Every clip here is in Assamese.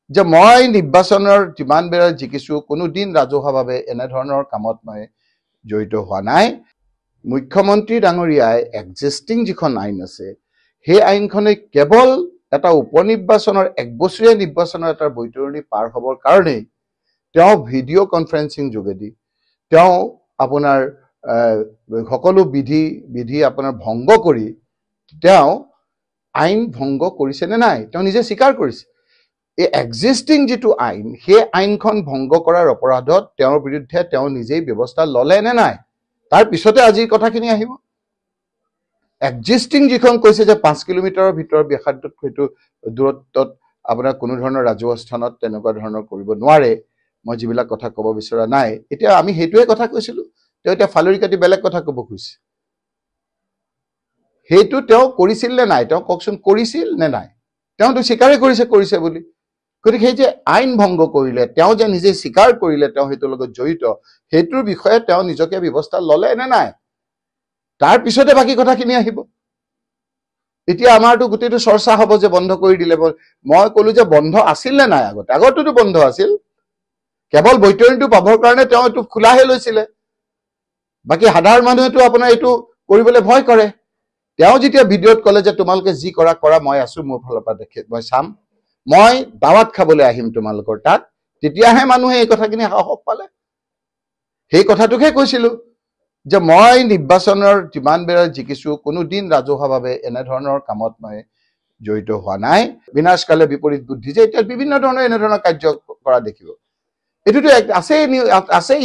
যে মই নিৰ্বাচনৰ যিমান বেৰ জিকিছো কোনোদিন ৰাজহুৱাভাৱে এনেধৰণৰ কামত মই জড়িত হোৱা নাই মুখ্যমন্ত্ৰী ডাঙৰীয়াই এক্সিষ্টিং যিখন আইন আছে সেই আইনখনে কেৱল এটা উপনিৰ্বাচনৰ এক বছৰীয়া নিৰ্বাচনৰ এটা বৈতৰণি পাৰ হ'বৰ কাৰণেই তেওঁ ভিডিঅ' কনফাৰেন্সিং যোগেদি তেওঁ আপোনাৰ সকলো বিধি আপোনাৰ ভংগ কৰি তেওঁ আইন ভংগ কৰিছে নে নাই তেওঁ নিজে স্বীকাৰ কৰিছে এই এক্সিষ্টিং যিটো আইন সেই আইনখন ভংগ কৰাৰ অপৰাধত তেওঁৰ বিৰুদ্ধে তেওঁ নিজেই ব্যৱস্থা ল'লে নে নাই তাৰ পিছতে আজিৰ কথাখিনি আহিব এক্সিষ্টিং যিখন কৈছে যে 5 কিলোমিটাৰৰ ভিতৰৰ ব্যাসাৰ্ধত হয়তো দূৰত্বত আপোনাৰ কোনো ধৰণৰ ৰাজহুৱা স্থানত তেনেকুৱা ধৰণৰ কৰিব নোৱাৰে মই যিবিলাক কথা ক'ব বিচৰা নাই এতিয়া আমি সেইটোৱে কথা কৈছিলো তেওঁ এতিয়া ফালৰি কাটি বেলেগ কথা ক'ব খুজিছে সেইটো তেওঁ কৰিছিল নে নাই তেওঁ কওকচোন কৰিছিল নে নাই তেওঁতো স্বীকাৰেই কৰিছে বুলি গতিকে সেই যে আইন ভংগ কৰিলে তেওঁ যে নিজে স্বীকাৰ কৰিলে তেওঁ সেইটোৰ লগত জড়িত সেইটোৰ বিষয়ে তেওঁ নিজকে ব্যৱস্থা ল'লে নে নাই তাৰ পিছতে বাকি কথাখিনি আহিব এতিয়া আমাৰতো গোটেইটো চৰ্চা হ'ব যে বন্ধ কৰি দিলে মই ক'লো যে বন্ধ আছিল নে নাই আগতেতো বন্ধ আছিল কেৱল বৈতৰণিটো পাবৰ কাৰণে তেওঁ এইটো খোলাহে লৈছিলে বাকি সাধাৰণ মানুহেতো আপোনাৰ এইটো কৰিবলৈ ভয় কৰে তেওঁ যেতিয়া ভিডিঅ'ত ক'লে যে তোমালোকে যি কৰা মই আছো মোৰ ফালৰ পৰা দেখে মই চাম মই দাৱাত খাবলৈ আহিম তোমালোকৰ তাত তেতিয়াহে মানুহে এই কথাখিনি সাহস পালে সেই কথাটোকে কৈছিলো যে মই নিৰ্বাচনৰ যিমান বেৰ জিকিছো কোনোদিন ৰাজহুৱাভাৱে এনেধৰণৰ কামত মই জড়িত হোৱা নাই বিনাশকালে বিপৰীত বুদ্ধি যে এতিয়া বিভিন্ন ধৰণৰ এনেধৰণৰ কাৰ্য কৰা দেখিব এটোতো আছেই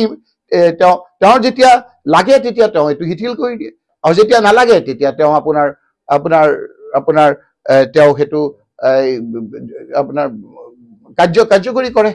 তেওঁৰ যেতিয়া লাগে তেতিয়া তেওঁ এইটো শিথিল কৰি দিয়ে আৰু যেতিয়া নালাগে তেতিয়া তেওঁ আপোনাৰ তেওঁ সেইটো আপোনাৰ কাৰ্যকৰী কৰে